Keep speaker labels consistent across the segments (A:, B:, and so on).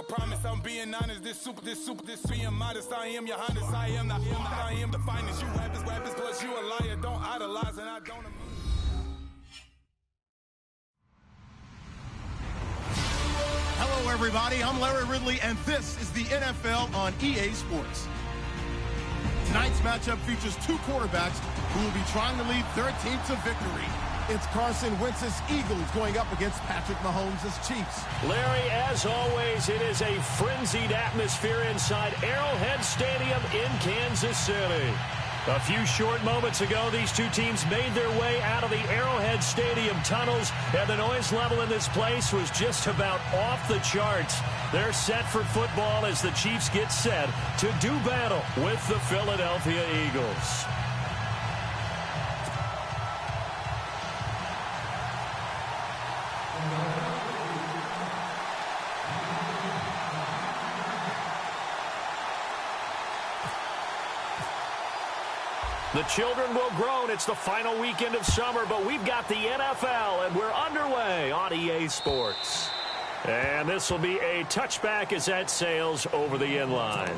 A: promise, I'm being honest. This being modest. I am your highness. I am the finest. You rappers, plus you a liar. Don't idolize and I don't.
B: Hello, everybody. I'm Larry Ridley, and this is the NFL on EA Sports. Tonight's matchup features two quarterbacks who will be trying to lead their team to victory. It's Carson Wentz's Eagles going up against Patrick Mahomes' Chiefs.
C: Larry, as always, it is a frenzied atmosphere inside Arrowhead Stadium in Kansas City. A few short moments ago, these two teams made their way out of the Arrowhead Stadium tunnels, and the noise level in this place was just about off the charts. They're set for football as the Chiefs get set to do battle with the Philadelphia Eagles. The children will groan. It's the final weekend of summer, but we've got the NFL, and we're underway on EA Sports. And this will be a touchback as that sails over the end line.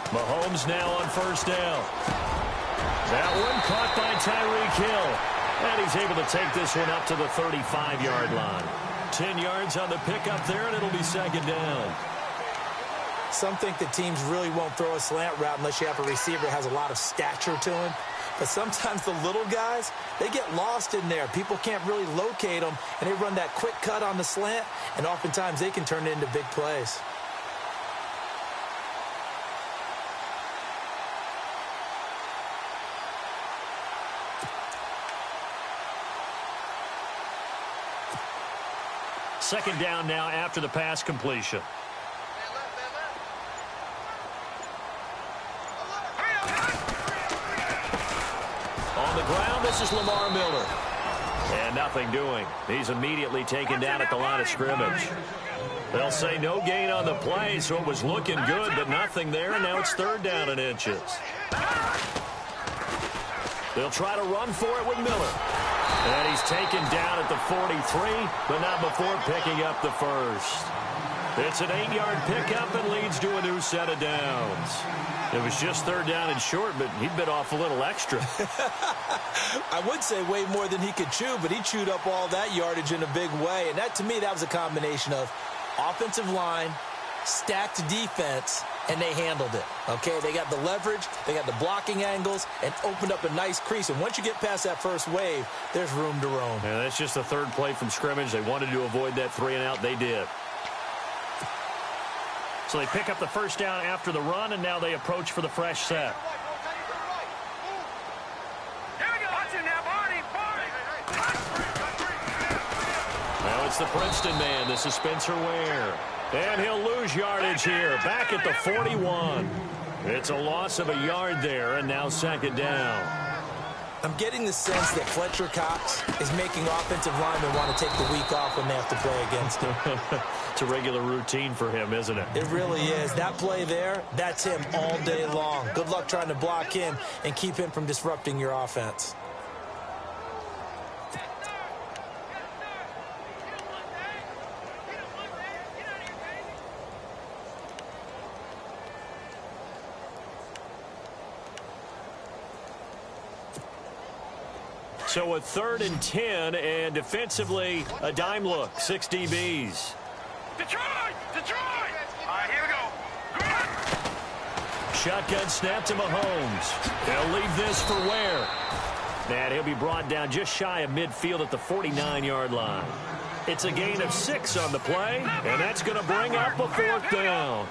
C: Mahomes now on first down. That one caught by Tyreek Hill. And he's able to take this one up to the 35-yard line. 10 yards on the pickup there, and it'll be second down.
D: Some think that teams really won't throw a slant route unless you have a receiver that has a lot of stature to him. But sometimes the little guys, they get lost in there. People can't really locate them, and they run that quick cut on the slant, and oftentimes they can turn it into big plays.
C: Second down now after the pass completion. On the ground, this is Lamar Miller. And nothing doing. He's immediately taken down at the line of scrimmage. They'll say no gain on the play, so it was looking good, but nothing there, and now it's third down and inches. They'll try to run for it with Miller. And he's taken down at the 43, but not before picking up the first. It's an 8-yard pickup and leads to a new set of downs. It was just third down and short, but he bit off a little extra.
D: I would say way more than he could chew, but he chewed up all that yardage in a big way. And that, to me, that was a combination of offensive line, stacked defense, and they handled it. Okay, they got the leverage, they got the blocking angles, and opened up a nice crease. And once you get past that first wave, there's room to roam.
C: Yeah, that's just the third play from scrimmage. They wanted to avoid that 3-and-out. They did. So they pick up the first down after the run, and now they approach for the fresh set. Now it's the Princeton man. This is Spencer Ware. And he'll lose yardage here, back at the 41. It's a loss of a yard there, and now second down.
D: I'm getting the sense that Fletcher Cox is making offensive linemen want to take the week off when they have to play against him.
C: It's a regular routine for him, isn't it?
D: It really is. That play there, that's him all day long. Good luck trying to block him and keep him from disrupting your offense.
C: So a 3rd and 10, and defensively, a dime look. 6 DBs.
E: Detroit! Detroit! All right, here we go.
C: Shotgun snap to Mahomes. They'll leave this for Ware. And he'll be brought down just shy of midfield at the 49-yard line. It's a gain of 6 on the play, and that's going to bring up a 4th down.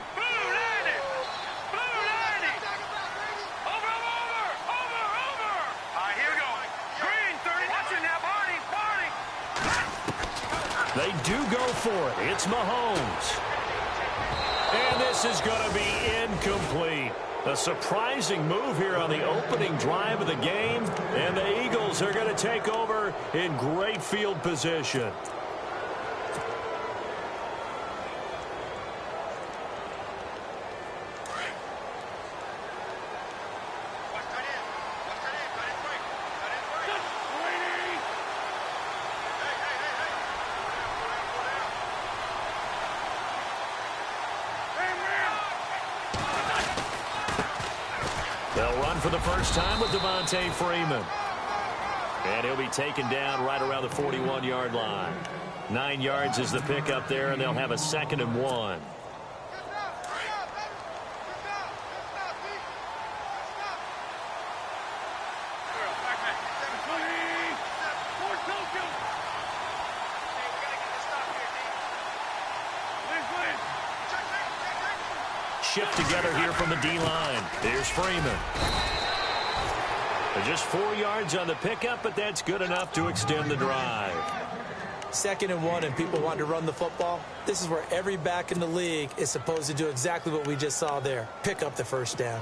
C: They do go for it. It's Mahomes. And this is going to be incomplete. A surprising move here on the opening drive of the game. And the Eagles are going to take over in great field position.
E: They'll run for the first time with Devontae Freeman. And he'll be taken down right around the 41-yard line. 9 yards is the pickup there, and they'll have a 2nd and 1. Shift together here from the D-line. Here's Freeman. Just 4 yards on the pickup, but that's good enough to extend the drive.
D: 2nd and 1, and people want to run the football. This is where every back in the league is supposed to do exactly what we just saw there. Pick up the first down.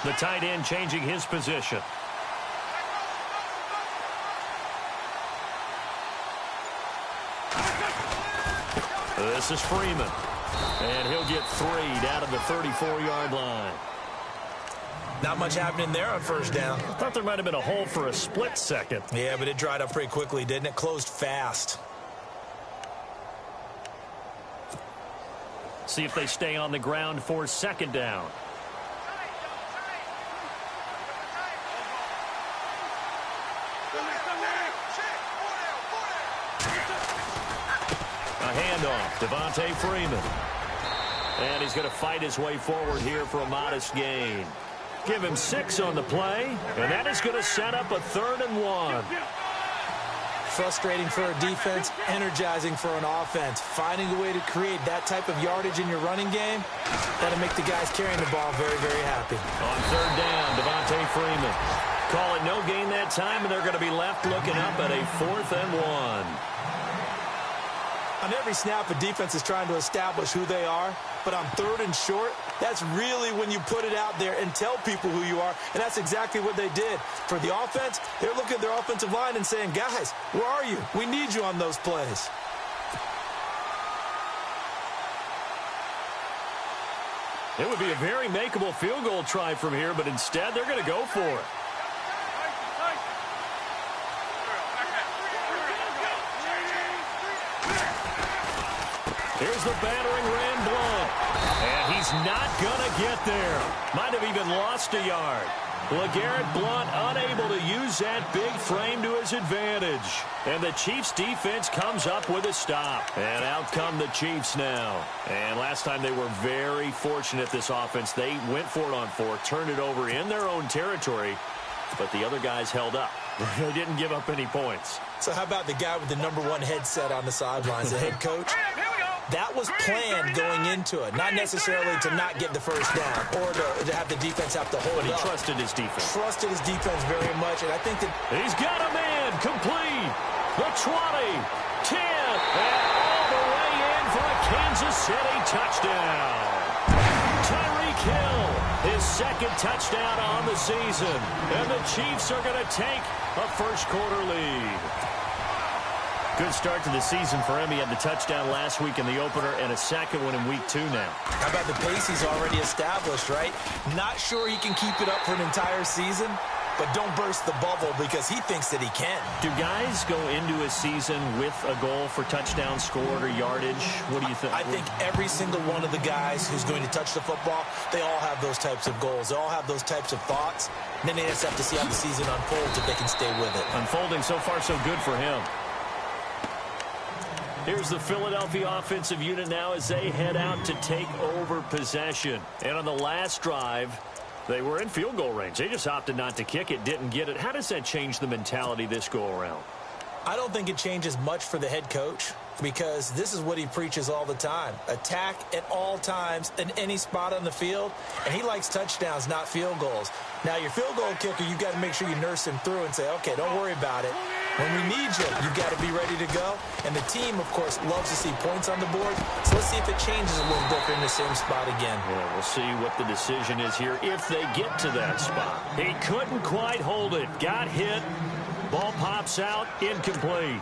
C: The tight end changing his position.
E: This is Freeman. And he'll get 3 down to the 34-yard line.
D: Not much happening there on first down.
C: I thought there might have been a hole for a split second.
D: Yeah, but it dried up pretty quickly, didn't it? Closed fast.
C: See if they stay on the ground for 2nd down.
E: A handoff, Devontae Freeman. And he's going to fight his way forward here for a modest gain.
C: Give him 6 on the play, and that is going to set up a 3rd and 1.
D: Frustrating for a defense, energizing for an offense. Finding a way to create that type of yardage in your running game, that'll make the guys carrying the ball very, very happy.
E: On 3rd down, Devontae Freeman. Call it no gain that time, and they're going to be left looking up at a 4th and 1.
D: On every snap, a defense is trying to establish who they are, but on 3rd and short, that's really when you put it out there and tell people who you are, and that's exactly what they did. For the offense, they're looking at their offensive line and saying, guys, where are you? We need you on those plays.
C: It would be a very makeable field goal try from here, but instead they're going to go for it.
E: Here's the battering ram Blunt. And he's not going to get there. Might have even lost a yard. LeGarrette Blunt unable to use that big frame to his advantage. And the Chiefs defense comes up with a stop. And out come the Chiefs now. And last time they were very fortunate, this offense. They went for it on 4, turned it over in their own territory. But the other guys held up. They didn't give up any points.
D: So how about the guy with the #1 headset on the sidelines, the head coach? That was planned going into it, not necessarily to not get the first down or to have the defense have to hold
C: But he
D: up.
C: trusted his defense.
D: Trusted his defense very much, and I think that
E: He's got a man complete. The 20, 10, and all the way in for a Kansas City touchdown. Tyreek Hill, his 2nd touchdown on the season. And the Chiefs are going to take a first-quarter lead.
C: Good start to the season for him. He had the touchdown last week in the opener and a 2nd one in week 2 now.
D: how about the pace he's already established, right? Not sure he can keep it up for an entire season, but don't burst the bubble because he thinks that he can.
C: Do guys go into a season with a goal for touchdown scored or yardage? What do you think?
D: I think every single one of the guys who's going to touch the football, they all have those types of goals. They all have those types of thoughts. And then they just have to see how the season unfolds if they can stay with it.
C: Unfolding so far so good for him.
E: Here's the Philadelphia offensive unit now as they head out to take over possession. And on the last drive, they were in field goal range. They just opted not to kick it, didn't get it. How does that change the mentality this go-around?
D: I don't think it changes much for the head coach. because this is what he preaches all the time. Attack at all times in any spot on the field, and he likes touchdowns, not field goals. Now, your field goal kicker, you've got to make sure you nurse him through and say, okay, don't worry about it. When we need you, you've got to be ready to go. And the team, of course, loves to see points on the board. So let's see if it changes a little bit in the same spot again.
C: Yeah, we'll see what the decision is here if they get to that spot. He couldn't quite hold it. Got hit. Ball pops out. Incomplete.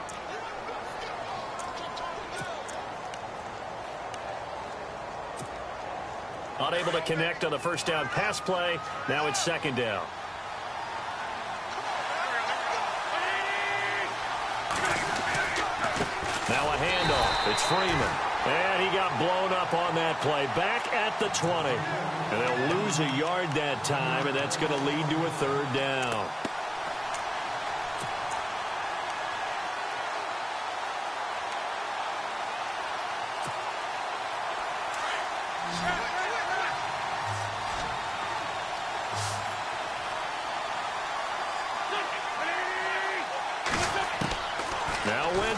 C: Unable to connect on the first down pass play. Now it's second down. Now a handoff. It's Freeman. And he got blown up on that play. Back at the 20. And they'll lose a yard that time, and that's going to lead to a third down.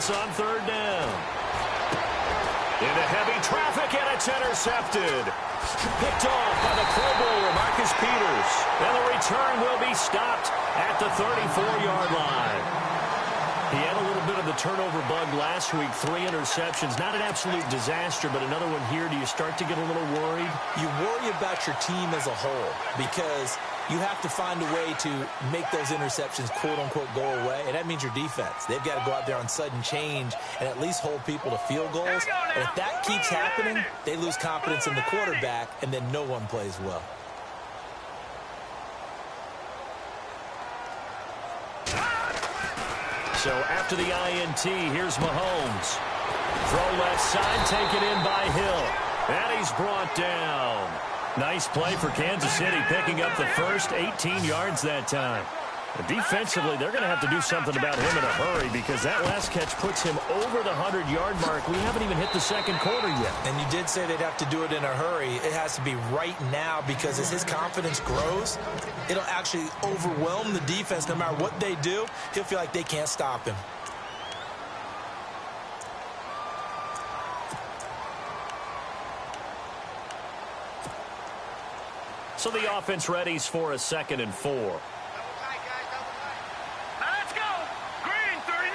C: On third down. Into heavy traffic, and it's intercepted. Picked off by the Pro Bowler, Marcus Peters. And the return will be stopped at the 34-yard line. He had a little bit of the turnover bug last week, 3 interceptions. Not an absolute disaster, but another one here. Do you start to get a little worried?
D: You worry about your team as a whole because you have to find a way to make those interceptions, quote-unquote, go away, and that means your defense. They've got to go out there on sudden change and at least hold people to field goals. And if that keeps happening, they lose confidence in the quarterback, and then no one plays well.
C: So after the INT, here's Mahomes. Throw left side, taken in by Hill. And he's brought down. Nice play for Kansas City, picking up the first 18 yards that time. But defensively, they're going to have to do something about him in a hurry because that last catch puts him over the 100-yard mark. We haven't even hit the second quarter yet.
D: And you did say they'd have to do it in a hurry. It has to be right now because as his confidence grows, it'll actually overwhelm the defense. No matter what they do, he'll feel like they can't stop him.
C: So the offense readies for a 2nd and 4.
F: Let's go. Green 39.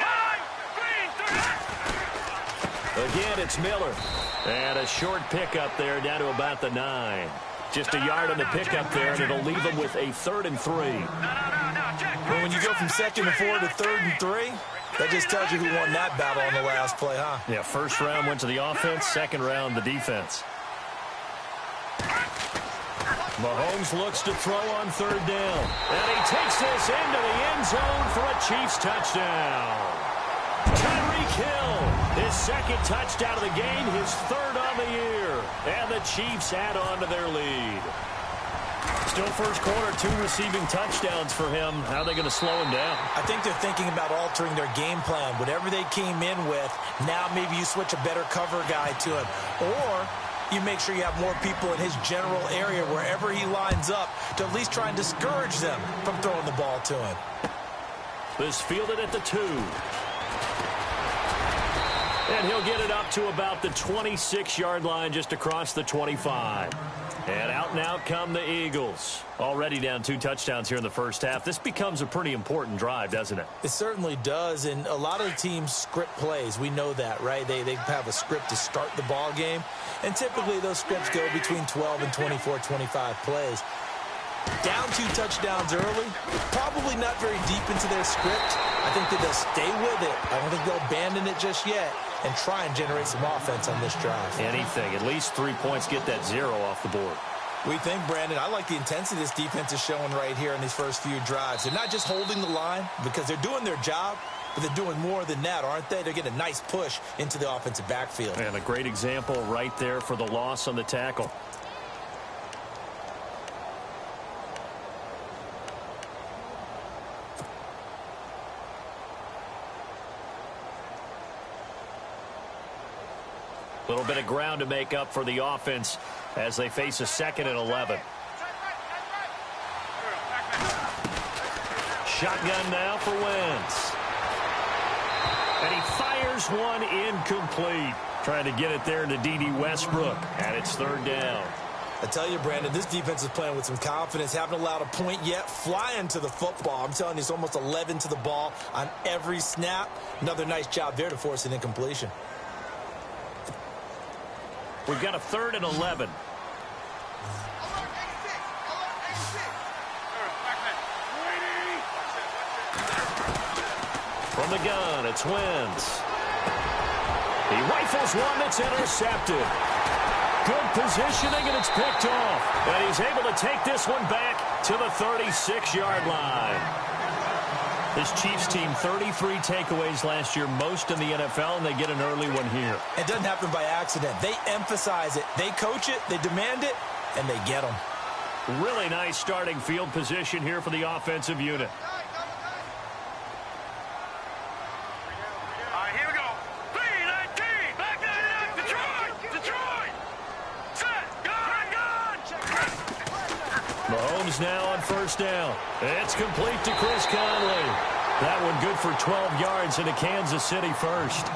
F: Green 39.
C: Again, it's Miller. And a short pickup there down to about the 9. Just a yard on the pickup there, and it'll leave them with a 3rd and 3.
D: Well, when you go from 2nd and 4 to 3rd and 3, that just tells you who won that battle on the last play, huh?
C: Yeah, first round went to the offense, second round the defense. Mahomes looks to throw on 3rd down. And he takes this into the end zone for a Chiefs touchdown. Tyreek Hill, his 2nd touchdown of the game, his 3rd on the year. And the Chiefs add on to their lead. Still first quarter, 2 receiving touchdowns for him. How are they going to slow him down?
D: I think they're thinking about altering their game plan. Whatever they came in with, now maybe you switch a better cover guy to him. Or you make sure you have more people in his general area wherever he lines up to at least try and discourage them from throwing the ball to him.
C: This fielded at the 2. And he'll get it up to about the 26-yard line just across the 25. And out come the Eagles. Already down 2 touchdowns here in the first half. This becomes a pretty important drive, doesn't it?
D: It certainly does, and a lot of the teams script plays. We know that, right? They have a script to start the ball game, and typically those scripts go between 12 and 24, 25 plays. Down 2 touchdowns early, probably not very deep into their script. I think that they'll stay with it. I don't think they'll abandon it just yet and try and generate some offense on this drive.
C: Anything. At least 3 points, get that 0 off the board.
D: We think, Brandon, I like the intensity this defense is showing right here in these first few drives. They're not just holding the line because they're doing their job, but they're doing more than that, aren't they? They're getting a nice push into the offensive backfield.
C: And a great example right there for the loss on the tackle. A little bit of ground to make up for the offense as they face a 2nd and 11. Shotgun now for Wentz. And he fires Here's one incomplete. Trying to get it there to D.D. Westbrook, and it's third down.
D: I tell you, Brandon, this defense is playing with some confidence. Haven't allowed a point yet. Flying to the football. I'm telling you, it's almost 11 to the ball on every snap. Another nice job there to force an incompletion.
C: We've got a 3rd and 11. From the gun, it's Wentz. He rifles one that's intercepted. Good positioning, and it's picked off. And he's able to take this one back to the 36-yard line. This Chiefs team, 33 takeaways last year, most in the NFL, and they get an early one here.
D: It doesn't happen by accident. They emphasize it. They coach it, they demand it, and they get them.
C: Really nice starting field position here for the offensive unit.
F: Here we go. 3-19. Back that Detroit. Detroit. Set. Gun.
C: Mahomes now on first down. It's complete to Chris Conley. That one good for 12 yards into Kansas City first.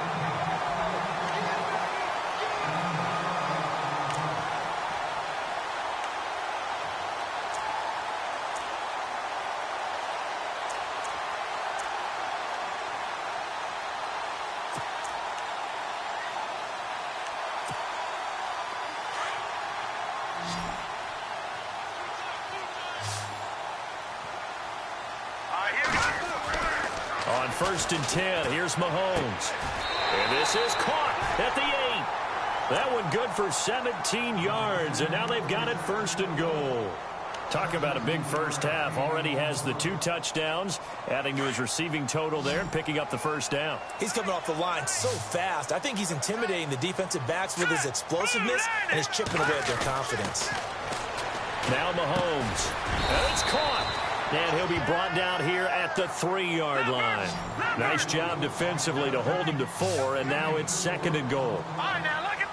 C: On 1st and 10, here's Mahomes. And this is caught at the 8. That one good for 17 yards, and now they've got it 1st and goal. Talk about a big first half. Already has the 2 touchdowns, adding to his receiving total there and picking up the first down.
D: He's coming off the line so fast. I think he's intimidating the defensive backs with his explosiveness, and he's chipping away at their confidence.
C: Now Mahomes. And it's caught. And he'll be brought down here at the 3-yard line. Nice job defensively to hold him to 4, and now it's 2nd and goal.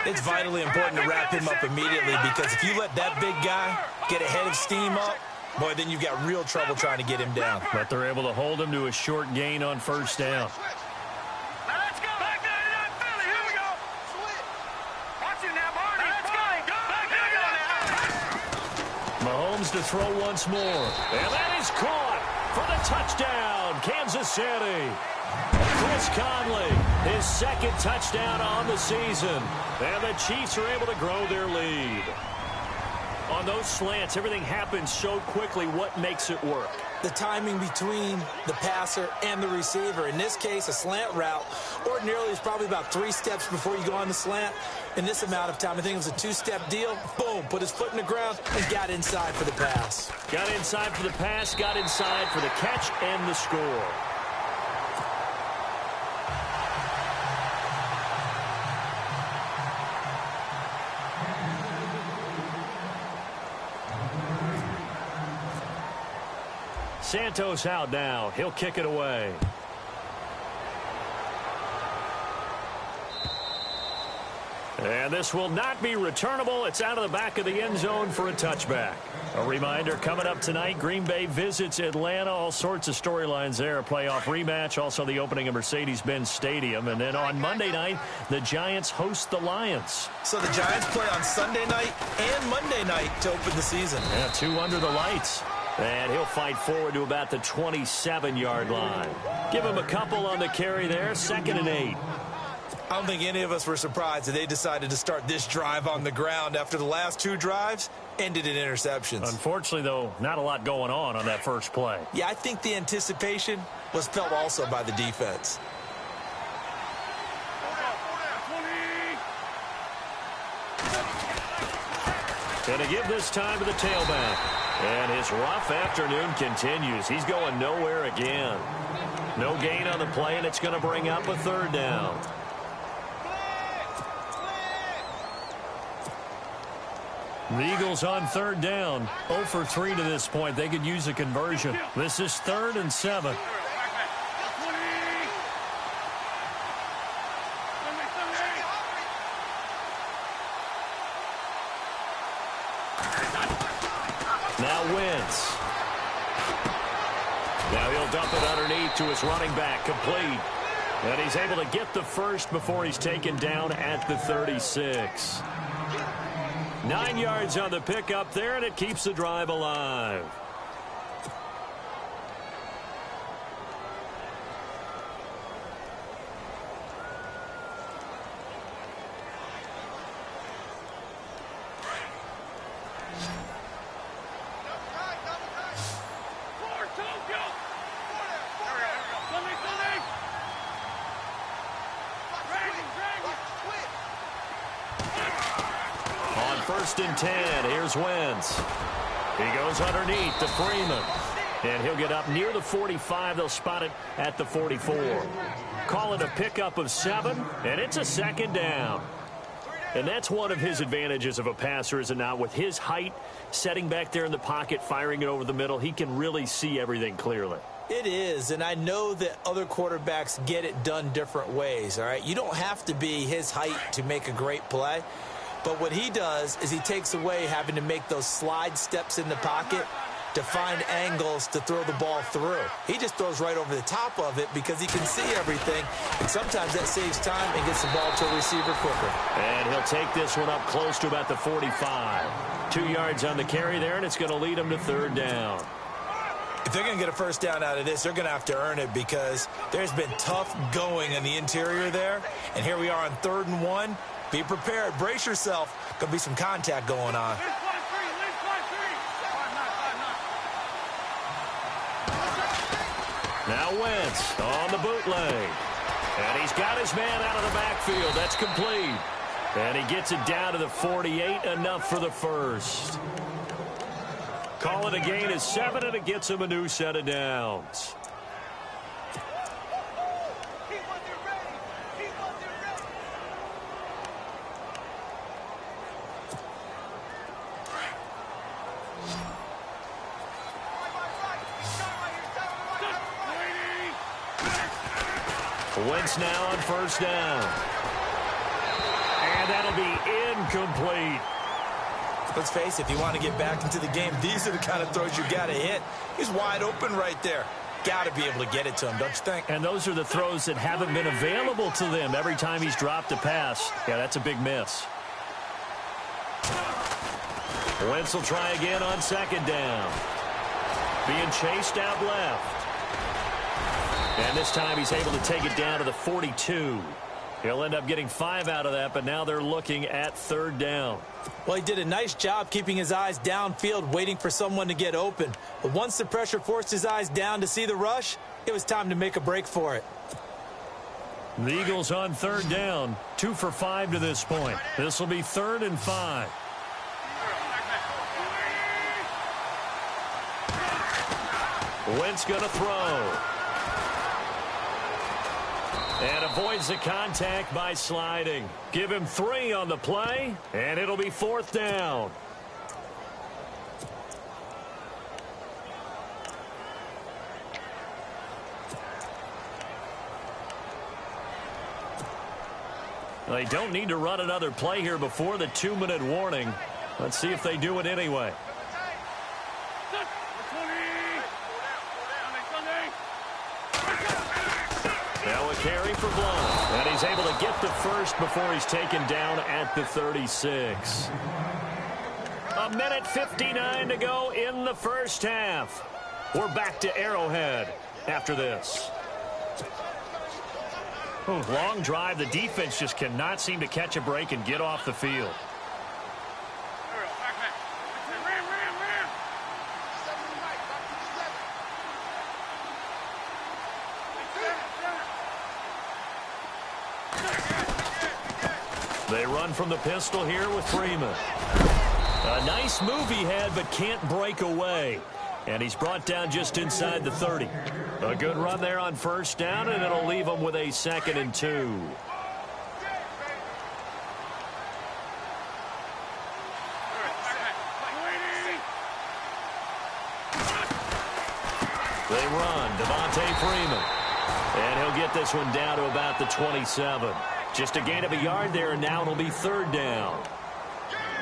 D: It's vitally important to wrap him up immediately, because if you let that big guy get ahead of steam up, boy, then you've got real trouble trying to get him down.
C: But they're able to hold him to a short gain on first down.
F: Now let's go. Back that Philly. Here we go. Watch it now, Barney. Let's go.
C: Mahomes to throw once more. And that is caught for the touchdown, Kansas City. Chris Conley, his 2nd touchdown on the season. And the Chiefs are able to grow their lead. On those slants, everything happens so quickly. What makes it work?
D: The timing between the passer and the receiver. In this case, a slant route ordinarily is probably about 3 steps before you go on the slant. In this amount of time, I think it was a 2-step deal. Boom, put his foot in the ground and got inside for the pass.
C: Got inside for the pass, got inside for the catch and the score. Santos out now. He'll kick it away. And this will not be returnable. It's out of the back of the end zone for a touchback. A reminder, coming up tonight, Green Bay visits Atlanta. All sorts of storylines there. A playoff rematch, also the opening of Mercedes-Benz Stadium. And then on Monday night, the Giants host the Lions.
D: So the Giants play on Sunday night and Monday night to open the season.
C: Yeah, 2 under the lights. And he'll fight forward to about the 27-yard line. Give him a couple on the carry there. 2nd and 8.
D: I don't think any of us were surprised that they decided to start this drive on the ground after the last 2 drives ended in interceptions.
C: Unfortunately, though, not a lot going on that first play.
D: Yeah, I think the anticipation was felt also by the defense.
C: Gonna give this time to the tailback. And his rough afternoon continues. He's going nowhere again. No gain on the play, and it's going to bring up a 3rd down. The Eagles on 3rd down. 0 for 3 to this point. They could use a conversion. This is 3rd and 7. Now Wentz. Now he'll dump it underneath to his running back. Complete. And he's able to get the first before he's taken down at the 36. 9 yards on the pickup there, and it keeps the drive alive. First and 10. Here's Wentz. He goes underneath to Freeman. And he'll get up near the 45. They'll spot it at the 44. Call it a pickup of 7, and it's a second down. And that's one of his advantages of a passer, is it not? With his height, setting back there in the pocket, firing it over the middle, he can really see everything clearly.
D: It is, and I know that other quarterbacks get it done different ways, all right? You don't have to be his height to make a great play. But what he does is he takes away having to make those slide steps in the pocket to find angles to throw the ball through. He just throws right over the top of it because he can see everything, and sometimes that saves time and gets the ball to a receiver quicker.
C: And he'll take this one up close to about the 45. 2 yards on the carry there, and it's going to lead him to third down.
D: If they're going to get a first down out of this, they're going to have to earn it because there's been tough going in the interior there. And here we are on 3rd and 1. Be prepared. Brace yourself. Going to be some contact going on.
C: Now Wentz on the bootleg. And he's got his man out of the backfield. That's complete. And he gets it down to the 48. Enough for the first. Call it a gain of 7, and it gets him a new set of downs. Wentz now on first down. And that'll be incomplete.
D: Let's face it, if you want to get back into the game, these are the kind of throws you got to hit. He's wide open right there. Got to be able to get it to him, don't you think?
C: And those are the throws that haven't been available to them every time he's dropped a pass. Yeah, that's a big miss. Wentz will try again on second down. Being chased out left. And this time he's able to take it down to the 42. He'll end up getting 5 out of that, but now they're looking at third down.
D: Well, he did a nice job keeping his eyes downfield, waiting for someone to get open. But once the pressure forced his eyes down to see the rush, it was time to make a break for it.
C: The Eagles on third down, 2 for 5 to this point. This will be 3rd and 5. Wentz going to throw. And avoids the contact by sliding. Give him 3 on the play, and it'll be 4th down. They don't need to run another play here before the 2-minute warning. Let's see if they do it anyway. Now a carry for Blount. And he's able to get the first before he's taken down at the 36. 1:59 to go in the first half. We're back to Arrowhead after this. Long drive. The defense just cannot seem to catch a break and get off the field. They run from the pistol here with Freeman. A nice move he had, but can't break away. And he's brought down just inside the 30. A good run there on first down, and it'll leave him with a 2nd and 2. They run, Devontae Freeman. And he'll get this one down to about the 27. Just a gain of a yard there, and now it'll be 3rd down.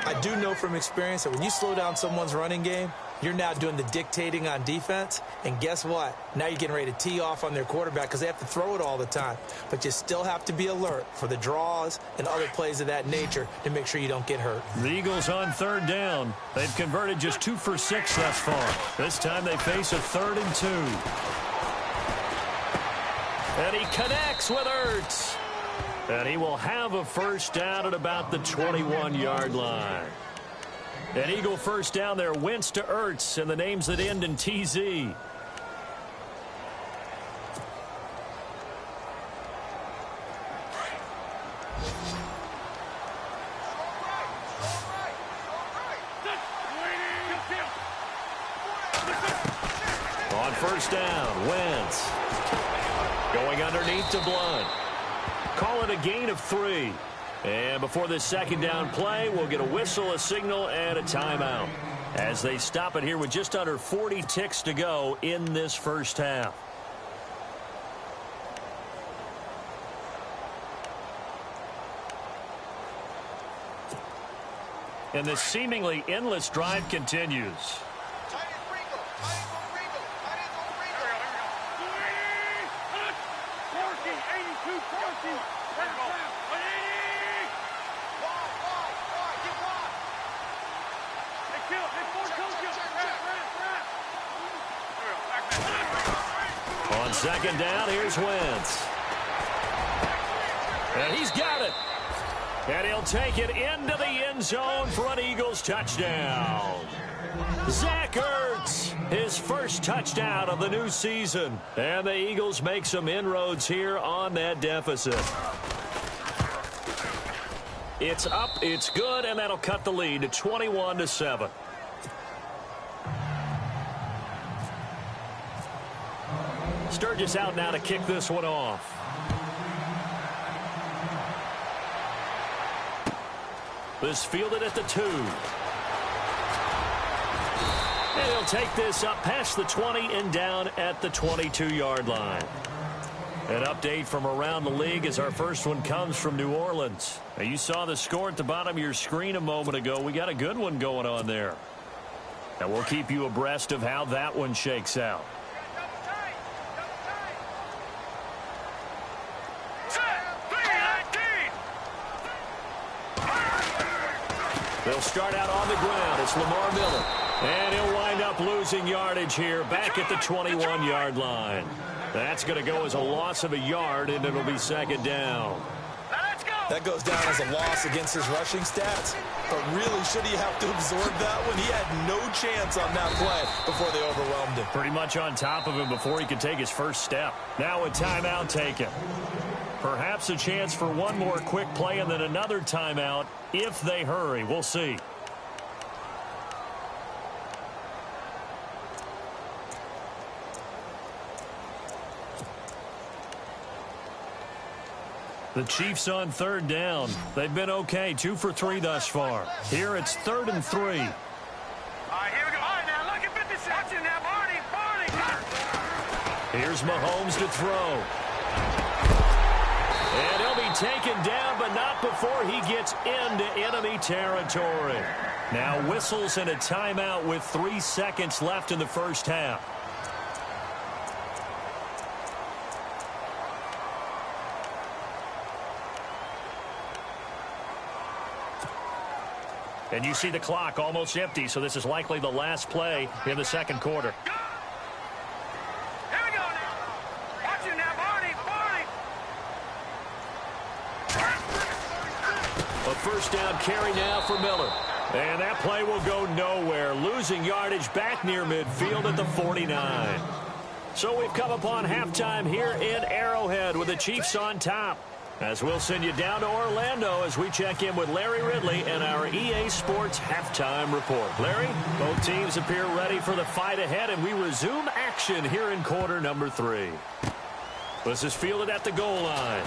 D: I do know from experience that when you slow down someone's running game, You're now doing the dictating on defense, and guess what? Now you're getting ready to tee off on their quarterback because they have to throw it all the time. But you still have to be alert for the draws and other plays of that nature to make sure you don't get hurt.
C: The Eagles on third down. They've converted just 2 for 6 thus far. This time they face a 3rd and 2. And he connects with Ertz. And he will have a first down at about the 21-yard line. An Eagle first down there, Wentz to Ertz, and the names that end in TZ. On first down, Wentz. Going underneath to Blunt. Call it a gain of 3. And before this second down play, we'll get a whistle, a signal, and a timeout as they stop it here with just under 40 ticks to go in this first half. And this seemingly endless drive continues. On second down, here's Wentz. And he's got it. And he'll take it into the end zone for an Eagles touchdown. Zach Ertz, his first touchdown of the new season. And the Eagles make some inroads here on that deficit. It's up, it's good, and that'll cut the lead to 21-7. Sturgis out now to kick this one off. This fielded at the 2. And he'll take this up past the 20 and down at the 22-yard line. An update from around the league as our first one comes from New Orleans. Now, you saw the score at the bottom of your screen a moment ago. We got a good one going on there. And we'll keep you abreast of how that one shakes out. They'll start out on the ground. It's Lamar Miller. And he'll wind up losing yardage here back at the 21-yard line. That's going to go as a loss of a yard, and it'll be second down.
D: That goes down as a loss against his rushing stats. But really, should he have to absorb that one? He had no chance on that play before they overwhelmed him.
C: Pretty much on top of him before he could take his first step. Now a timeout taken. Perhaps a chance for one more quick play and then another timeout if they hurry. We'll see. The Chiefs on third down. They've been okay, 2 for 3 thus far. Here it's 3rd and 3.
F: All right, here we go. All right, now look at 50 seconds now, Barney.
C: Here's Mahomes to throw. And he'll be taken down, but not before he gets into enemy territory. Now whistles and a timeout with 3 seconds left in the first half. And you see the clock almost empty, so this is likely the last play in the second quarter.
F: Here we go now. Watch him now, Barney.
C: A first down carry now for Miller. And that play will go nowhere, losing yardage back near midfield at the 49. So we've come upon halftime here in Arrowhead with the Chiefs on top. As we'll send you down to Orlando as we check in with Larry Ridley and our EA Sports halftime report. Larry, both teams appear ready for the fight ahead, and we resume action here in quarter number 3. This is fielded at the goal line.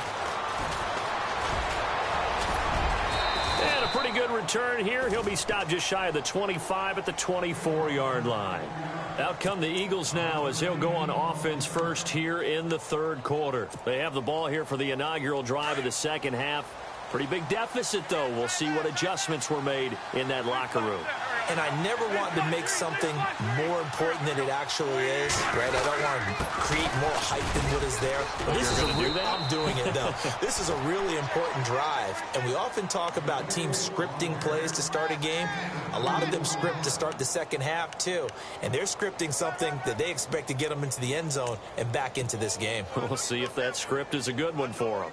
C: And a pretty good return here. He'll be stopped just shy of the 25 at the 24-yard line. Out come the Eagles now as they'll go on offense first here in the third quarter. They have the ball here for the inaugural drive of the second half. Pretty big deficit, though. We'll see what adjustments were made in that locker room.
D: And I never want to make something more important than it actually is, right? I don't want to create more hype than what is there. But this is I'm doing it, though. This is a really important drive. And we often talk about teams scripting plays to start a game. A lot of them script to start the second half, too. And they're scripting something that they expect to get them into the end zone and back into this game.
C: We'll see if that script is a good one for them.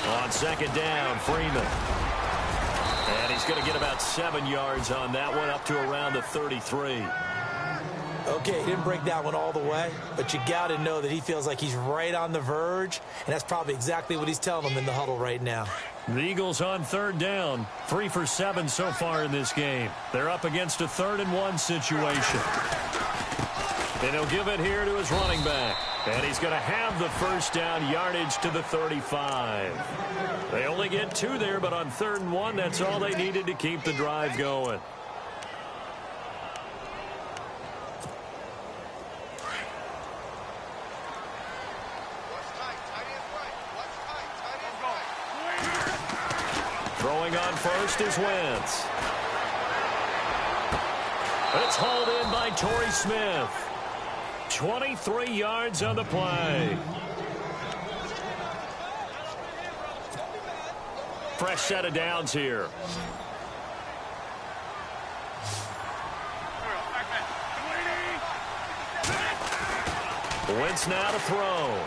C: On second down, Freeman. And he's going to get about 7 yards on that one, up to around the 33.
D: Okay, he didn't break that one all the way, but you got to know that he feels like he's right on the verge, and that's probably exactly what he's telling them in the huddle right now.
C: The Eagles on third down, 3 for 7 so far in this game. They're up against a 3rd and 1 situation. And he'll give it here to his running back. And he's going to have the first down, yardage to the 35. They only get 2 there, but on 3rd and 1, that's all they needed to keep the drive going. Throwing on first is Wentz. It's hauled in by Torrey Smith. 23 yards on the play. Fresh set of downs here. Wentz now to throw.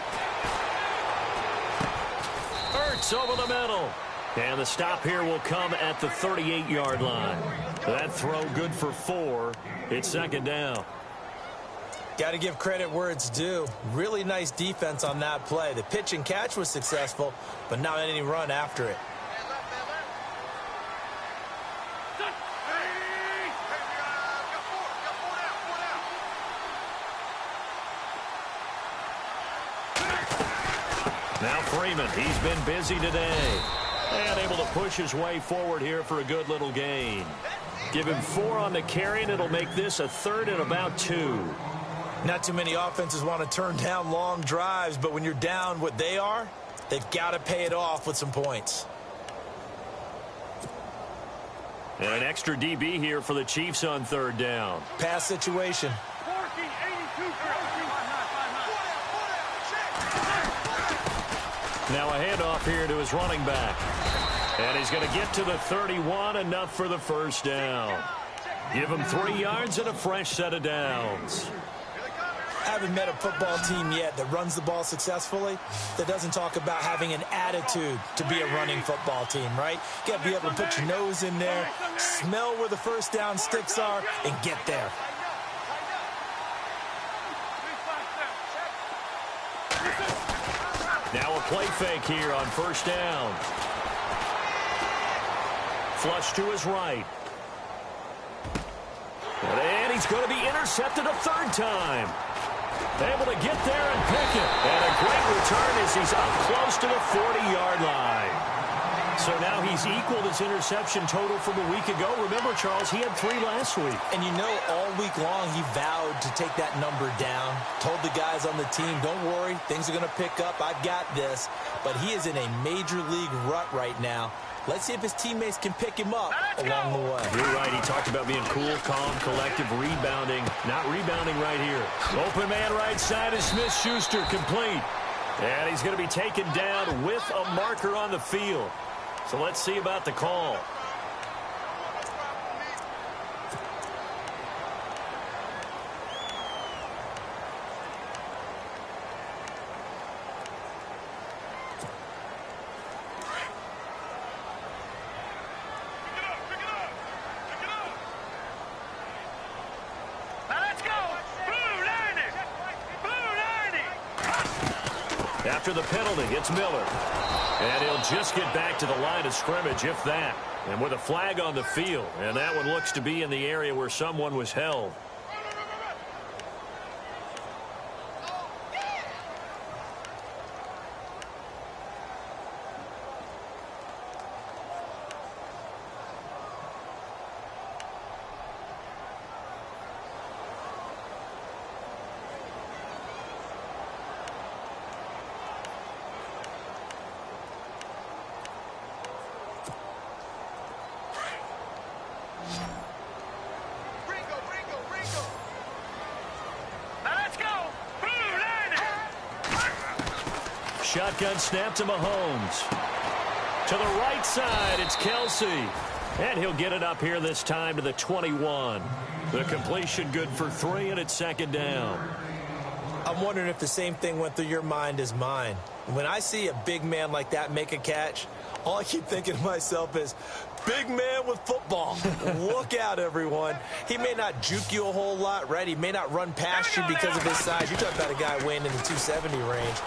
C: Ertz over the middle. And the stop here will come at the 38-yard line. That throw good for 4. It's second down.
D: Got to give credit where it's due. Really nice defense on that play. The pitch and catch was successful, but not any run after it.
C: Now Freeman, he's been busy today. And able to push his way forward here for a good little gain. Give him 4 on the carry, and it'll make this a 3rd and about 2.
D: Not too many offenses want to turn down long drives, but when you're down what they are, they've got to pay it off with some points.
C: And an extra DB here for the Chiefs on 3rd down.
D: Pass situation.
C: Now a handoff here to his running back. And he's going to get to the 31, enough for the first down. Give him 3 yards and a fresh set of downs.
D: I haven't met a football team yet that runs the ball successfully that doesn't talk about having an attitude to be a running football team, right? You got to be able to put your nose in there, smell where the first down sticks are, and get there.
C: Now a play fake here on first down. Flush to his right. And he's going to be intercepted a 3rd time. Able to get there and pick it. And a great return as he's up close to the 40-yard line. So now he's equaled his interception total from a week ago. Remember, Charles, he had 3 last week.
D: And you know, all week long he vowed to take that number down. Told the guys on the team, don't worry, things are going to pick up. I've got this. But he is in a major league rut right now. Let's see if his teammates can pick him up along the way.
C: You're right. He talked about being cool, calm, collective, rebounding. Not rebounding right here. Open man right side is Smith-Schuster, complete. And he's going to be taken down with a marker on the field. So let's see about the call. After the penalty, it's Miller. And he'll just get back to the line of scrimmage, if that. And with a flag on the field. And that one looks to be in the area where someone was held. shotgun snap to Mahomes. To the right side, it's Kelsey. And he'll get it up here this time to the 21. The completion good for 3, and it's second down.
D: I'm wondering if the same thing went through your mind as mine. When I see a big man like that make a catch, all I keep thinking to myself is, big man with football. Look out, everyone. He may not juke you a whole lot, right? He may not run past you because of his size. You're talking about a guy weighing in the 270 range.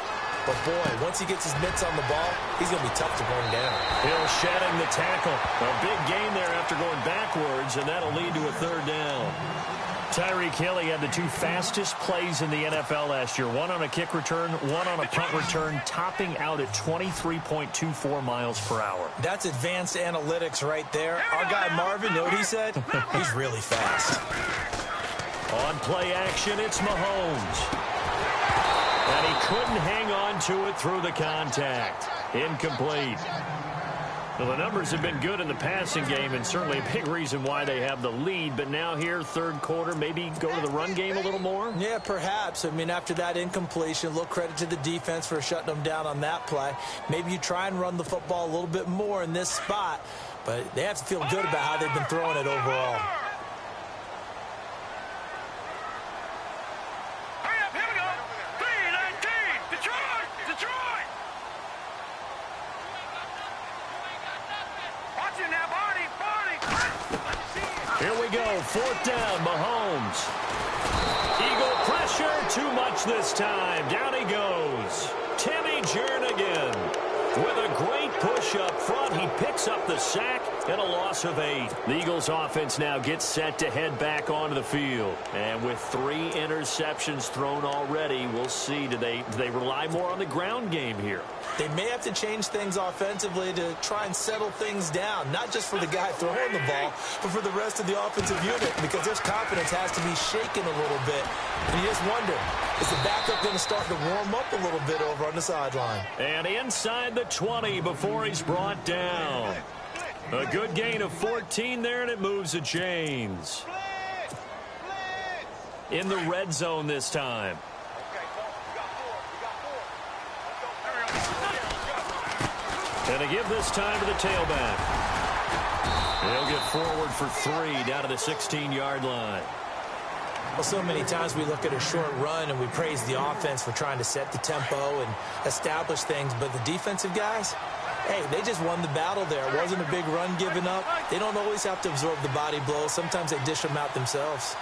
D: But, boy, once he gets his mitts on the ball, he's going to be tough to bring down.
C: Hill shedding the tackle. A big gain there after going backwards, and that'll lead to a third down. Tyreek Hill, he had the 2 fastest plays in the NFL last year. 1 on a kick return, 1 on a punt return, topping out at 23.24 miles per hour.
D: That's advanced analytics right there. Our guy Marvin, you know what he said? He's really fast.
C: On play action, it's Mahomes. And he couldn't hang on to it through the contact. Incomplete. Well, the numbers have been good in the passing game, and certainly a big reason why they have the lead. But now here, third quarter, maybe go to the run game a little more?
D: Yeah, perhaps. I mean, after that incompletion, a little credit to the defense for shutting them down on that play. Maybe you try and run the football a little bit more in this spot. But they have to feel good about how they've been throwing it overall.
C: Here we go, 4th down, Mahomes. Eagle pressure, too much this time. Down he goes. Timmy Jernigan with a great push up front. He picks up the sack and a loss of 8. The Eagles offense now gets set to head back onto the field. And with 3 interceptions thrown already, we'll see, do they rely more on the ground game here?
D: They may have to change things offensively to try and settle things down, not just for the guy throwing the ball, but for the rest of the offensive unit, because their confidence has to be shaken a little bit. And you just wonder, is the backup going to start to warm up a little bit over on the sideline?
C: And inside the 20 before he's brought down. A good gain of 14 there, and it moves the chains. In the red zone this time. And they give this time to the tailback. He'll get forward for 3 down to the 16-yard line.
D: Well, so many times we look at a short run and we praise the offense for trying to set the tempo and establish things, but the defensive guys, hey, they just won the battle there. It wasn't a big run given up. They don't always have to absorb the body blows. Sometimes they dish them out themselves.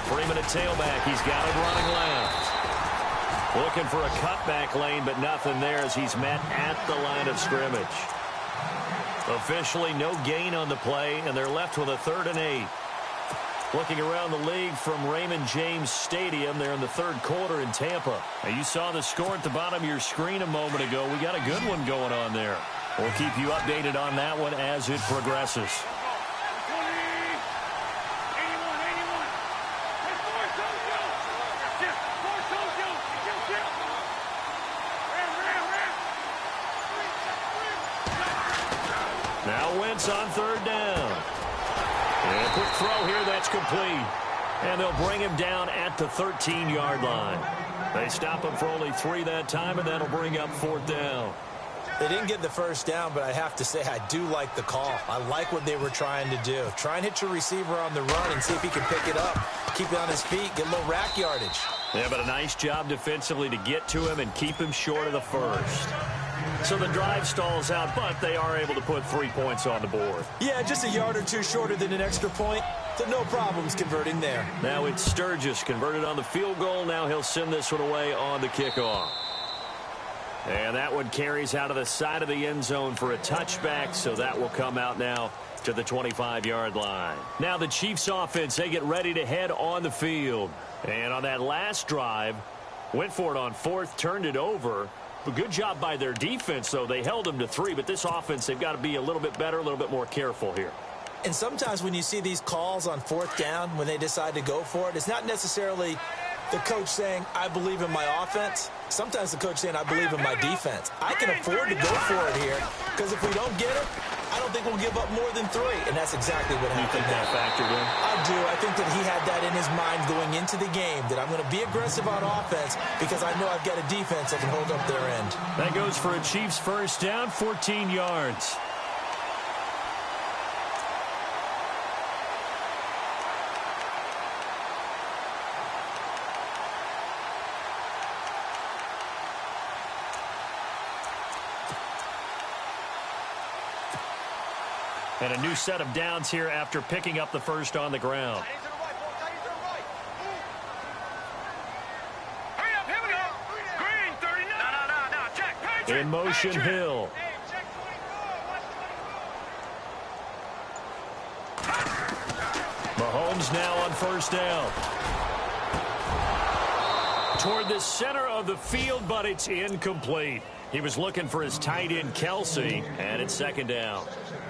C: Freeman at tailback. He's got it running left. Looking for a cutback lane, but nothing there as he's met at the line of scrimmage. Officially no gain on the play, and they're left with a 3rd and 8. Looking around the league from Raymond James Stadium, they're in the 3rd quarter in Tampa. Now, you saw the score at the bottom of your screen a moment ago. We got a good one going on there. We'll keep you updated on that one as it progresses. Now Wentz on 3rd down. And a quick throw here, that's complete. And they'll bring him down at the 13-yard line. They stop him for only 3 that time, and that'll bring up 4th down.
D: They didn't get the first down, but I have to say I do like the call. I like what they were trying to do. Try and hit your receiver on the run and see if he can pick it up. Keep it on his feet, get a little rack yardage.
C: Yeah, but a nice job defensively to get to him and keep him short of the first. So the drive stalls out, but they are able to put 3 points on the board.
D: Yeah, just a yard or 2 shorter than an extra point. So no problems converting there.
C: Now it's Sturgis converted on the field goal. Now he'll send this one away on the kickoff. And that one carries out of the side of the end zone for a touchback, so that will come out now to the 25-yard line. Now the Chiefs offense, they get ready to head on the field. And on that last drive, went for it on 4th, turned it over. A good job by their defense, though. They held them to 3, but this offense, they've got to be a little bit better, a little bit more careful here.
D: And sometimes when you see these calls on 4th down, when they decide to go for it, it's not necessarily the coach saying, I believe in my offense. Sometimes the coach saying, I believe in my defense. I can afford to go for it here, because if we don't get it, I don't think we'll give up more than 3, and that's exactly what happened.
E: You think that factored in?
D: I do. I think that he had that in his mind going into the game, that I'm going to be aggressive on offense because I know I've got a defense that can hold up their end.
C: That goes for a Chiefs first down, 14 yards. And a new set of downs here after picking up the first on the ground. In motion, Hill. Mahomes now on first down. Toward the center of the field, but it's incomplete. He was looking for his tight end, Kelsey, and it's second down.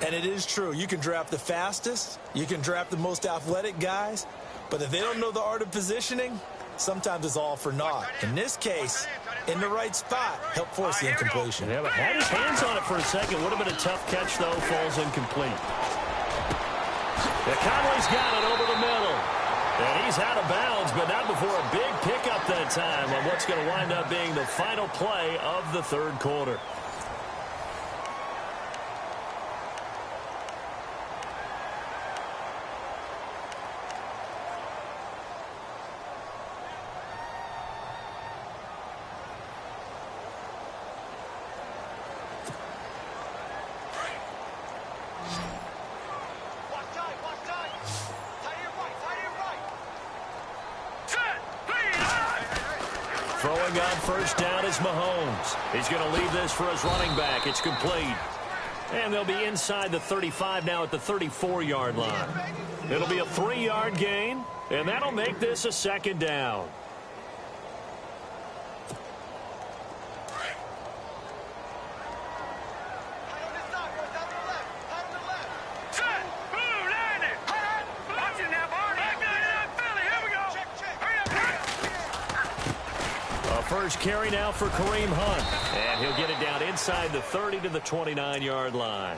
D: And it is true. You can draft the fastest. You can draft the most athletic guys. But if they don't know the art of positioning, sometimes it's all for naught. In this case, in the right spot, help force the incompletion.
C: Yeah, but had his hands on it for a second. Would have been a tough catch, though. Falls incomplete. Yeah, Conley's got it over the middle. And he's out of bounds, but not before a big pickup that time on what's going to wind up being the final play of the third quarter. Throwing on first down is Mahomes. He's going to leave this for his running back. It's complete. And they'll be inside the 35 now at the 34-yard line. It'll be a 3-yard gain, and that'll make this a second down. First carry now for Kareem Hunt. And he'll get it down inside the 30 to the 29-yard line.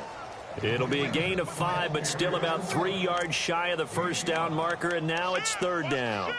C: It'll be a gain of 5, but still about 3 yards shy of the first down marker, and now it's third down.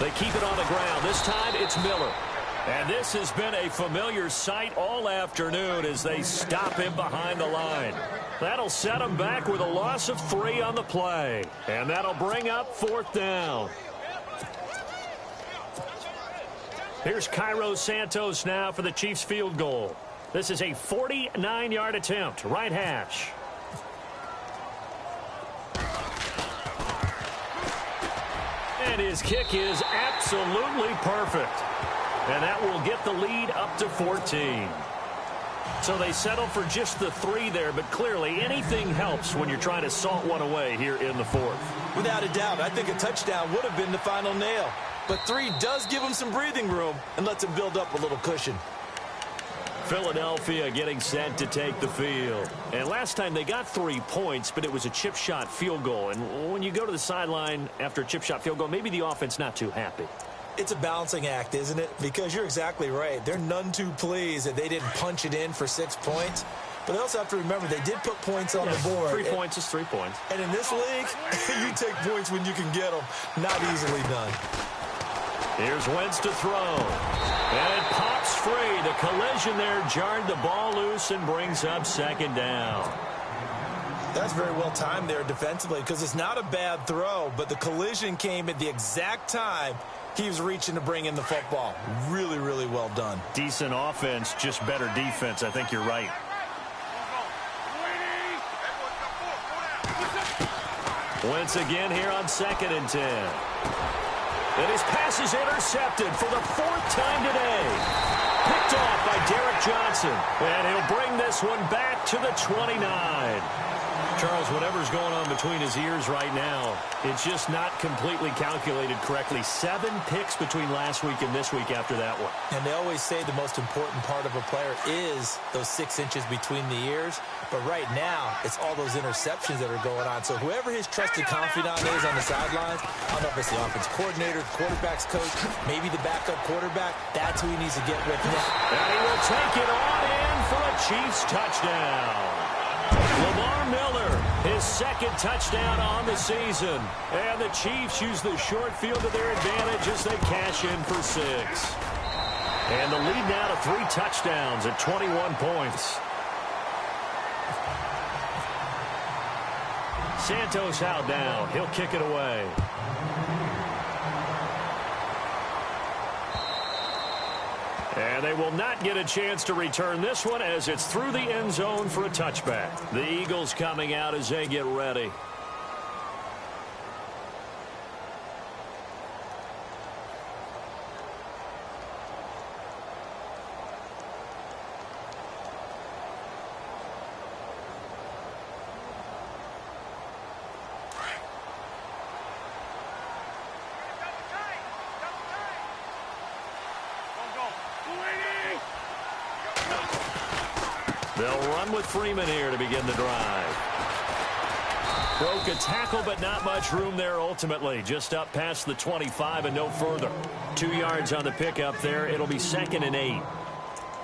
C: They keep it on the ground. This time it's Miller. And this has been a familiar sight all afternoon as they stop him behind the line. That'll set him back with a loss of 3 on the play. And that'll bring up fourth down. Here's Cairo Santos now for the Chiefs field goal. This is a 49-yard attempt, right hash. And his kick is absolutely perfect. And that will get the lead up to 14. So they settle for just the 3 there, but clearly anything helps when you're trying to salt one away here in the fourth.
D: Without a doubt, I think a touchdown would have been the final nail. But 3 does give him some breathing room and lets him build up a little cushion.
C: Philadelphia getting set to take the field. And last time they got 3 points, but it was a chip shot field goal. And when you go to the sideline after a chip shot field goal, maybe the offense not too happy.
D: It's a balancing act, isn't it? Because you're exactly right. They're none too pleased that they didn't punch it in for 6 points. But they also have to remember they did put points on the board.
C: 3 points is 3 points.
D: And in this league, you take points when you can get them. Not easily done.
C: Here's Wentz to throw. And it pops free. The collision there jarred the ball loose and brings up second down.
D: That's very well timed there defensively because it's not a bad throw, but the collision came at the exact time he was reaching to bring in the football. Really, really well done.
C: Decent offense, just better defense. I think you're right. Wentz again here on 2nd and 10. And his pass is intercepted for the 4th time today. Picked off by Derek Johnson. Johnson. And he'll bring this one back to the 29. Charles, whatever's going on between his ears right now, it's just not completely calculated correctly. 7 picks between last week and this week after that one.
D: And they always say the most important part of a player is those 6 inches between the ears. But right now, it's all those interceptions that are going on. So whoever his trusted confidant is on the sidelines, I don't know if it's the offense coordinator, quarterback's coach, maybe the backup quarterback, that's who he needs to get with now.
C: And he will take it on in for a Chiefs touchdown. Lamar Miller, his second touchdown on the season. And the Chiefs use the short field to their advantage as they cash in for 6. And the lead now to 3 touchdowns at 21 points. Santos out down. He'll kick it away. And they will not get a chance to return this one as it's through the end zone for a touchback. The Eagles coming out as they get ready. They'll run with Freeman here to begin the drive. Broke a tackle, but not much room there ultimately. Just up past the 25 and no further. 2 yards on the pickup there. It'll be 2nd and 8.
D: I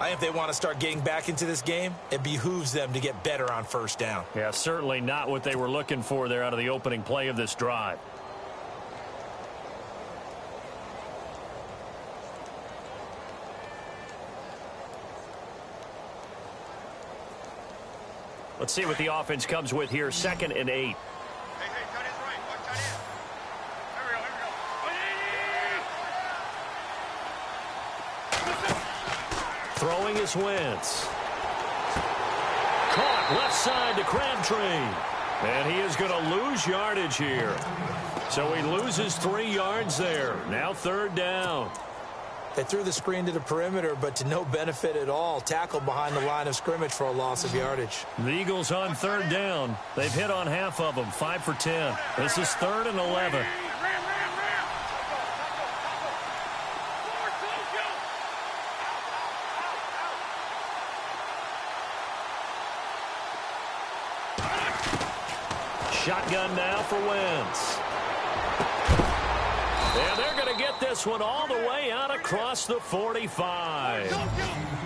D: think if they want to start getting back into this game, it behooves them to get better on first down.
C: Yeah, certainly not what they were looking for there out of the opening play of this drive. Let's see what the offense comes with here. 2nd and 8.
F: Hey, tight end's right. Watch tight end. Here we go.
C: Throwing is Wentz. Caught left side to Crabtree. And he is going to lose yardage here. So he loses 3 yards there. Now 3rd down.
D: They threw the screen to the perimeter, but to no benefit at all. Tackled behind the line of scrimmage for a loss of yardage.
C: The Eagles on 3rd down. They've hit on half of them, 5 for 10. This is 3rd and 11. Shotgun now for Wentz. And they're going to get this one all the way out across the 45.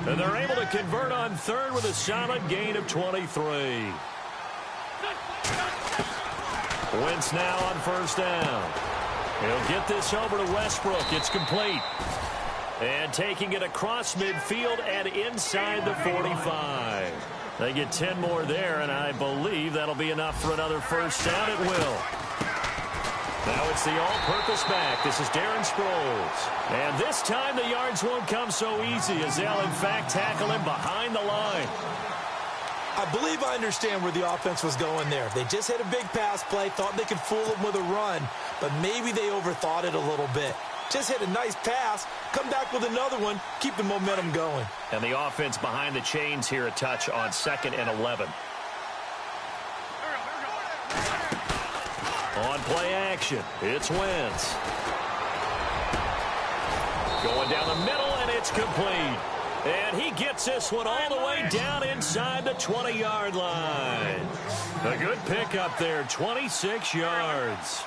C: And they're able to convert on 3rd with a solid gain of 23. Wentz now on 1st down. He'll get this over to Westbrook. It's complete. And taking it across midfield and inside the 45. They get 10 more there, and I believe that'll be enough for another first down. It will. Now it's the all-purpose back. This is Darren Sproles. And this time the yards won't come so easy as they'll, in fact, tackle him behind the line.
D: I believe I understand where the offense was going there. They just hit a big pass play, thought they could fool him with a run, but maybe they overthought it a little bit. Just hit a nice pass, come back with another one, keep the momentum going.
C: And the offense behind the chains here a touch on 2nd and 11. On play action, it's Wentz. Going down the middle, and it's complete. And he gets this one all the way down inside the 20-yard line. A good pickup there, 26 yards.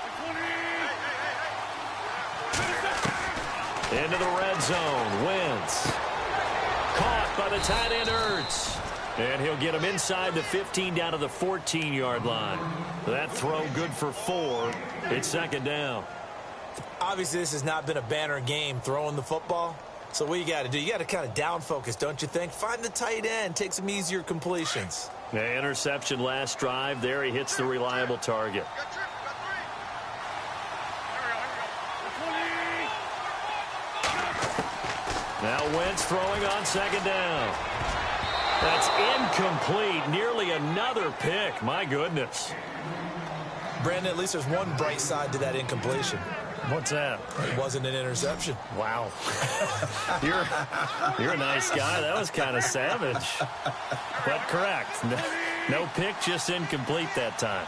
C: Into the red zone, Wentz. Caught by the tight end, Ertz. And he'll get him inside the 15 down to the 14-yard line. That throw good for 4. It's 2nd down.
D: Obviously, this has not been a banner game throwing the football. So what you got to do, you got to kind of down focus, don't you think? Find the tight end, take some easier completions.
C: Yeah, interception last drive. There he hits the reliable target. Now Wentz throwing on 2nd down. That's incomplete. Nearly another pick. My goodness.
D: Brandon, at least there's one bright side to that incompletion.
C: What's that?
D: It wasn't an interception.
C: Wow. You're a nice guy. That was kind of savage. But correct. No pick, just incomplete that time.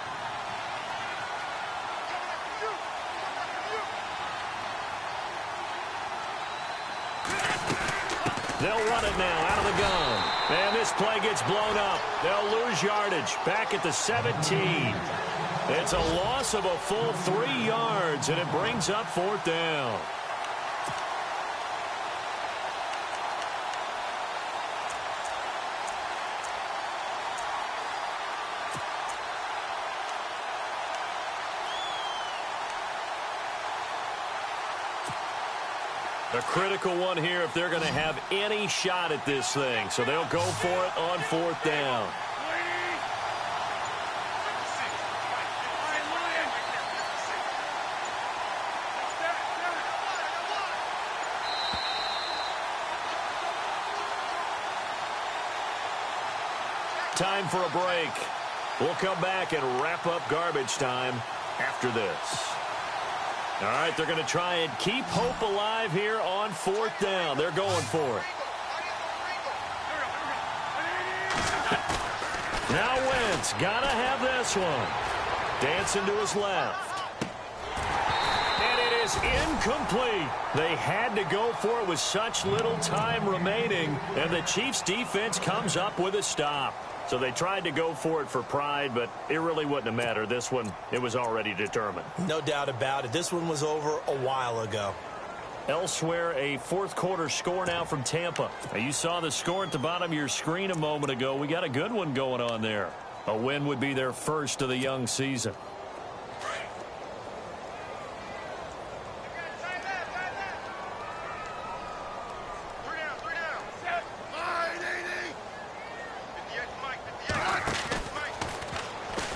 C: They'll run it now out of the gun. And this play gets blown up. They'll lose yardage back at the 17. It's a loss of a full 3 yards, and it brings up 4th down. A critical one here if they're going to have any shot at this thing. So they'll go for it on 4th down. Time for a break. We'll come back and wrap up garbage time after this. All right, they're going to try and keep hope alive here on 4th down. They're going for it. Now Wentz, got to have this one. Dancing to his left. And it is incomplete. They had to go for it with such little time remaining, and the Chiefs' defense comes up with a stop. So they tried to go for it for pride, but it really wouldn't have mattered. This one, it was already determined.
D: No doubt about it. This one was over a while ago.
C: Elsewhere, a 4th quarter score now from Tampa. Now, you saw the score at the bottom of your screen a moment ago. We got a good one going on there. A win would be their first of the young season.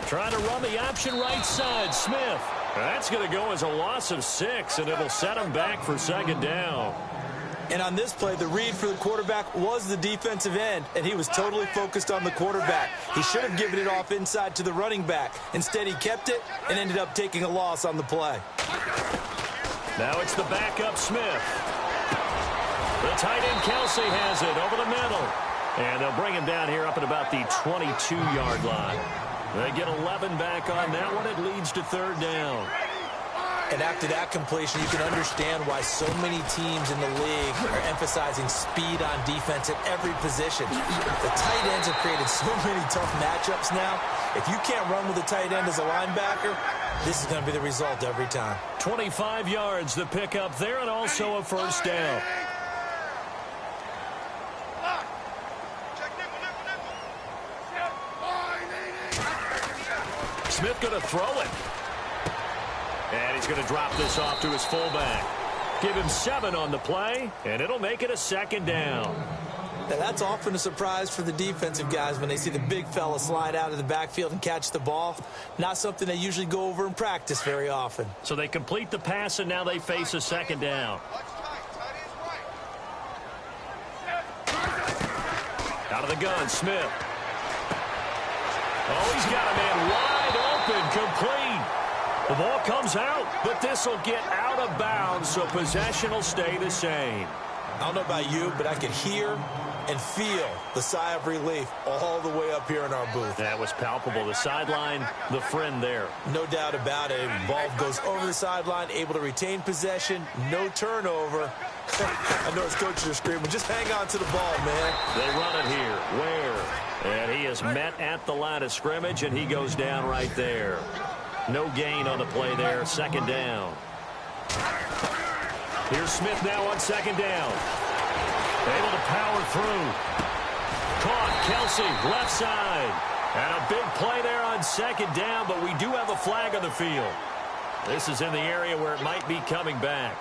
C: Trying to run the option right side. Smith. That's going to go as a loss of 6, and it'll set him back for 2nd down.
D: And on this play, the read for the quarterback was the defensive end, and he was totally focused on the quarterback. He should have given it off inside to the running back. Instead, he kept it and ended up taking a loss on the play.
C: Now it's the backup Smith. The tight end Kelsey has it over the middle. And they'll bring him down here up at about the 22-yard line. They get 11 back on that one. It leads to 3rd down.
D: And after that completion, you can understand why so many teams in the league are emphasizing speed on defense at every position. The tight ends have created so many tough matchups now. If you can't run with a tight end as a linebacker, this is going to be the result every time.
C: 25 yards the pick up there, and also a 1st down. Smith going to throw it. And he's going to drop this off to his fullback. Give him 7 on the play, and it'll make it a 2nd down.
D: Now, that's often a surprise for the defensive guys when they see the big fella slide out of the backfield and catch the ball. Not something they usually go over in practice very often.
C: So they complete the pass, and now they face a 2nd down. Out of the gun, Smith. Oh, he's got a man wide open, complete. The ball comes out, but this will get out of bounds, so possession will stay the same.
D: I don't know about you, but I could hear and feel the sigh of relief all the way up here in our booth.
C: That was palpable. The sideline, the friend there.
D: No doubt about it. Ball goes over the sideline, able to retain possession, no turnover. I know his coaches are screaming, just hang on to the ball, man.
C: They run it here. Where? And he is met at the line of scrimmage, and he goes down right there. No gain on the play there. 2nd down. Here's Smith now on 2nd down. Able to power through. Caught. Kelsey, left side. And a big play there on 2nd down, but we do have a flag on the field. This is in the area where it might be coming back.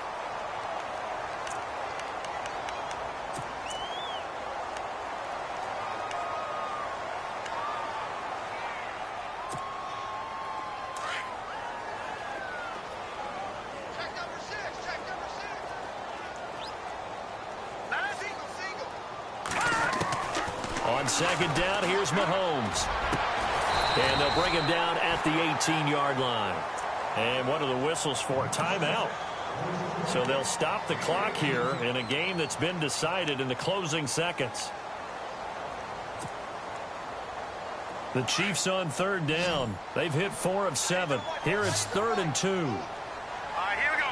C: On 2nd down, here's Mahomes. And they'll bring him down at the 18-yard line. And what are the whistles for? Timeout. So they'll stop the clock here in a game that's been decided in the closing seconds. The Chiefs on third down. They've hit 4 of 7. Here it's 3rd and 2.
F: All right, here we go.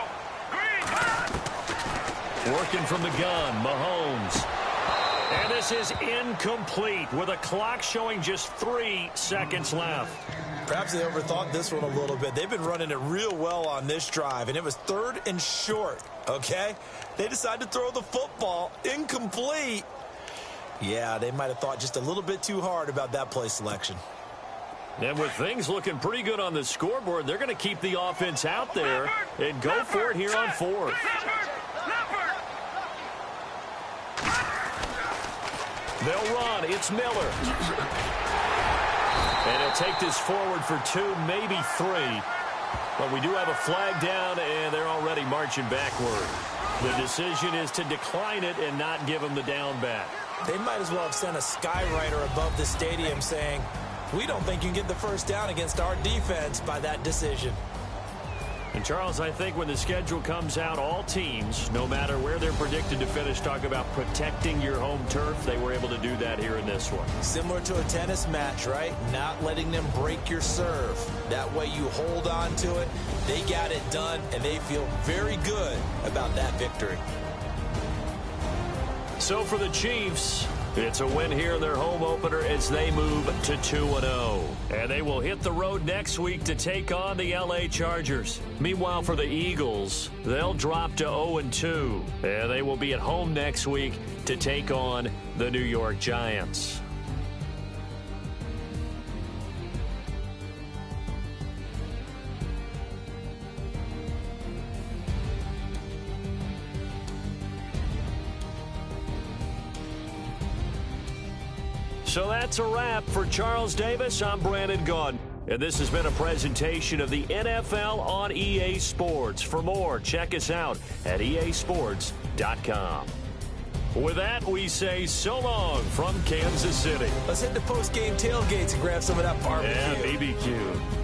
F: Green.
C: Working from the gun, Mahomes. And this is incomplete with a clock showing just 3 seconds left.
D: Perhaps they overthought this one a little bit. They've been running it real well on this drive, and it was 3rd and short, okay? They decided to throw the football incomplete. Yeah, they might have thought just a little bit too hard about that play selection.
C: And with things looking pretty good on the scoreboard, they're going to keep the offense out there and go for it here on 4th. They'll run. It's Miller. And he'll take this forward for 2, maybe 3. But we do have a flag down, and they're already marching backward. The decision is to decline it and not give them the down back.
D: They might as well have sent a skywriter above the stadium saying, we don't think you can get the first down against our defense by that decision.
C: And, Charles, I think when the schedule comes out, all teams, no matter where they're predicted to finish, talk about protecting your home turf. They were able to do that here in this one.
D: Similar to a tennis match, right? Not letting them break your serve. That way you hold on to it. They got it done, and they feel very good about that victory.
C: So for the Chiefs, it's a win here in their home opener as they move to 2-0. And they will hit the road next week to take on the LA Chargers. Meanwhile, for the Eagles, they'll drop to 0-2. And they will be at home next week to take on the New York Giants. So that's a wrap. For Charles Davis, I'm Brandon Gaudin. And this has been a presentation of the NFL on EA Sports. For more, check us out at easports.com. With that, we say so long from Kansas City.
D: Let's hit the post-game tailgates and grab some of that barbecue.
C: Yeah, BBQ.